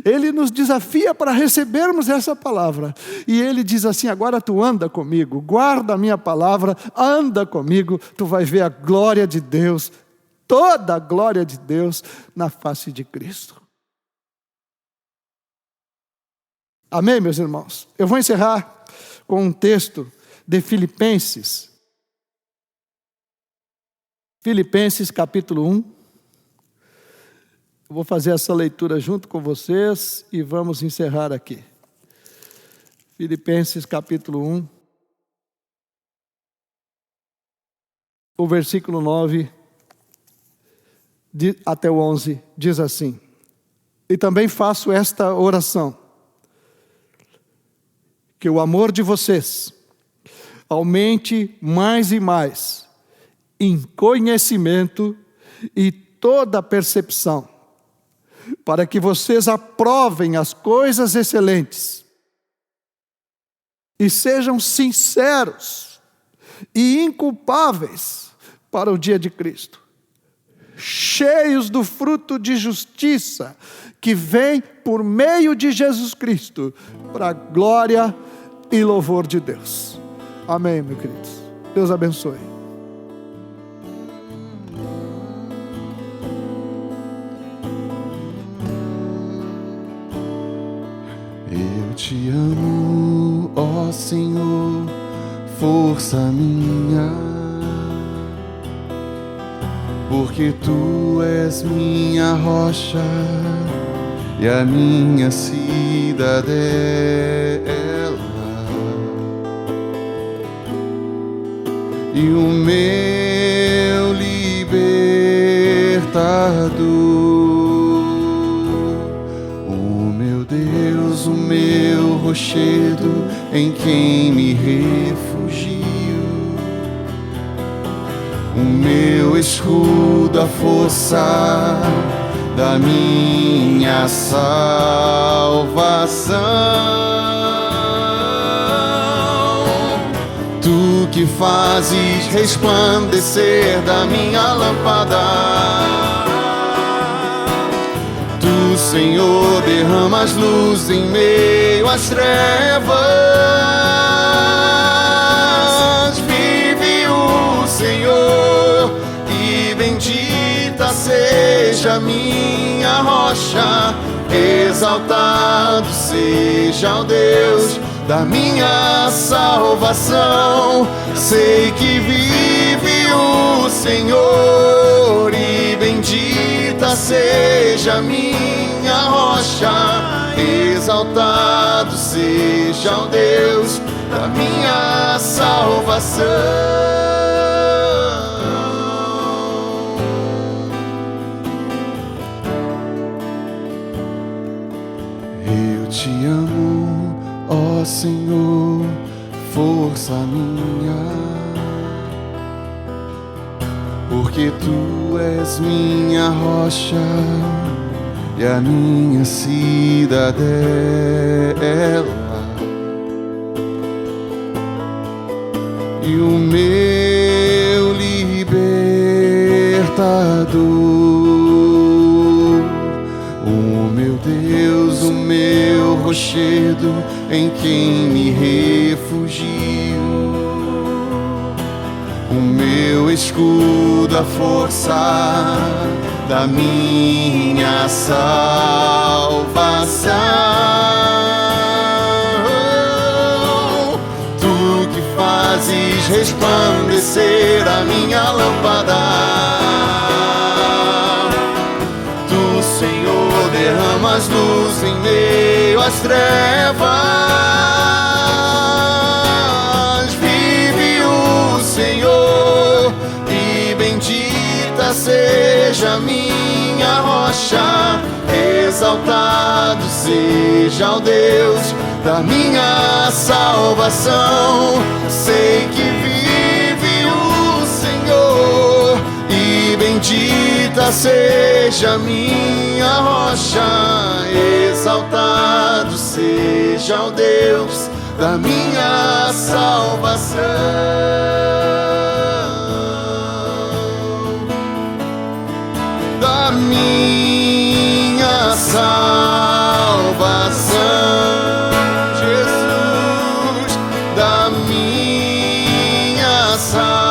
Speaker 1: Ele nos desafia para recebermos essa palavra. E ele diz assim: agora tu anda comigo, guarda a minha palavra, anda comigo, tu vai ver a glória de Deus, toda a glória de Deus na face de Cristo. Amém, meus irmãos? Eu vou encerrar com um texto de Filipenses. Filipenses capítulo 1. Eu vou fazer essa leitura junto com vocês e vamos encerrar aqui. Filipenses capítulo 1. O versículo 9 até o 11 diz assim: e também faço esta oração, que o amor de vocês aumente mais e mais em conhecimento e toda percepção, para que vocês aprovem as coisas excelentes e sejam sinceros e inculpáveis para o dia de Cristo, cheios do fruto de justiça que vem por meio de Jesus Cristo, para a glória e louvor de Deus. Amém, meus queridos. Deus abençoe.
Speaker 2: Eu te amo, ó Senhor, força minha, porque Tu és minha rocha e a minha cidadela, e o meu libertador. O meu rochedo em quem me refugio, o meu escudo, a força da minha salvação. Tu que fazes resplandecer da minha lâmpada, Senhor, derramas luz em meio às trevas. Vive o Senhor e bendita seja minha rocha. Exaltado seja o Deus da minha salvação. Sei que vive o Senhor e bendita seja minha rocha. Exaltado seja o Deus da minha salvação. Eu te amo, ó Senhor, força minha, porque Tu és minha rocha e a minha cidadela, e o meu libertador, o meu Deus, o meu rochedo em quem me refugio, o meu escudo, a força da minha salvação. Tu que fazes resplandecer a minha lâmpada, Tu, traz luz em meio às trevas. Vive o Senhor e bendita seja minha rocha. Exaltado seja o Deus da minha salvação. Sei que vive o Senhor e bendita seja minha rocha. Exaltado seja o Deus da minha salvação. Da minha salvação, Jesus, da minha salvação.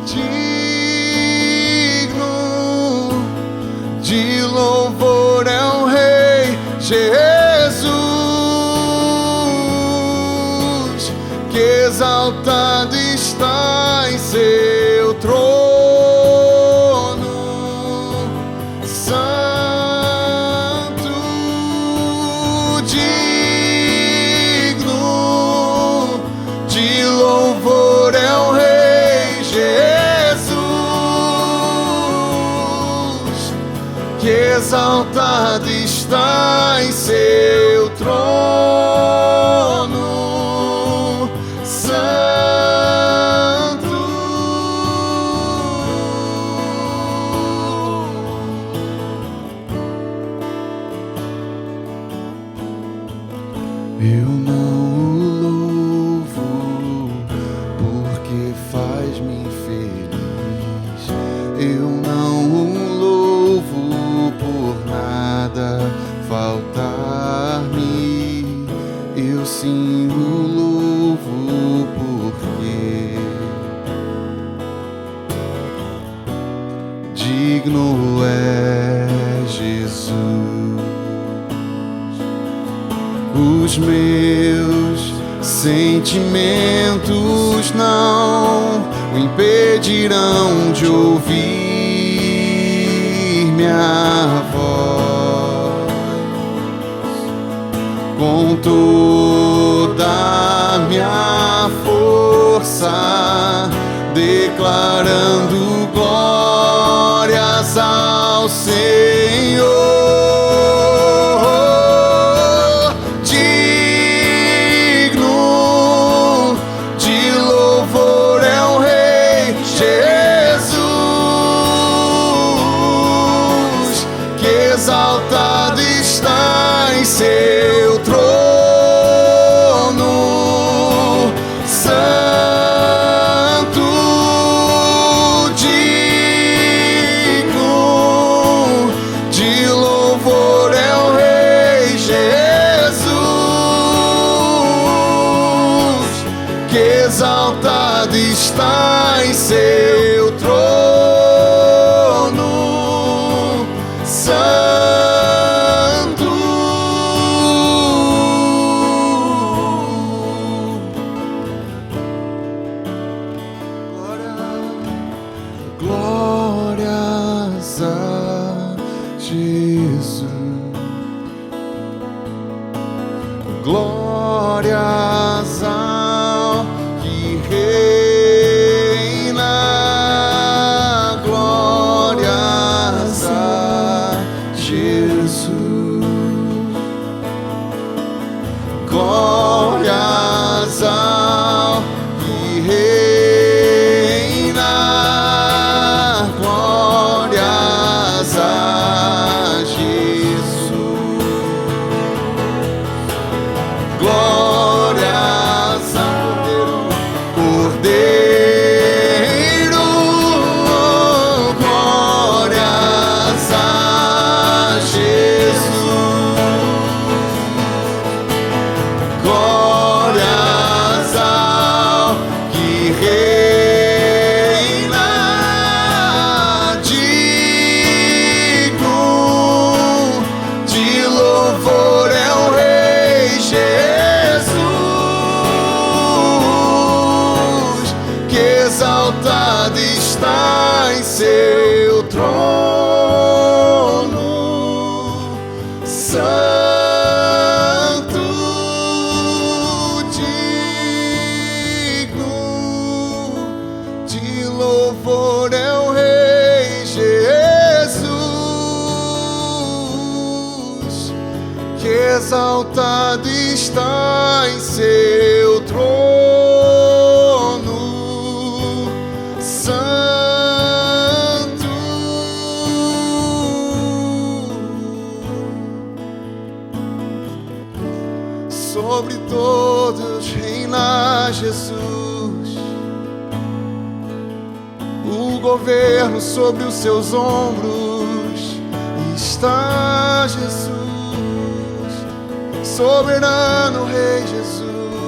Speaker 2: Digno de louvor é o Rei Jesus, que exaltado está em seu trono. Santo, digno de louvor é o Rei Jesus, que exaltado está em seu trono. Eu não o louvo porque faz-me feliz. Eu não o louvo por nada faltar-me. Eu sim o louvo porque digno é Jesus. Os meus sentimentos não o impedirão de ouvir minha voz com toda a minha força, declarando glórias ao Senhor. Exaltado está em seu trono. Santo, digno de louvor é o Rei Jesus, que exaltado está em seu trono. Glórias a Jesus, glórias ao que reina, glórias a Jesus, glórias ao que reina. Glórias ao Cordeiro, glórias a Jesus, glórias ao que reina, digno de louvor é o Rei Jesus. exaltado está em seu trono, santo, digno de louvor é o Rei Jesus, que exaltado está em seu trono, sobre todos reina Jesus, o governo sobre os seus ombros está Jesus, soberano Rei Jesus.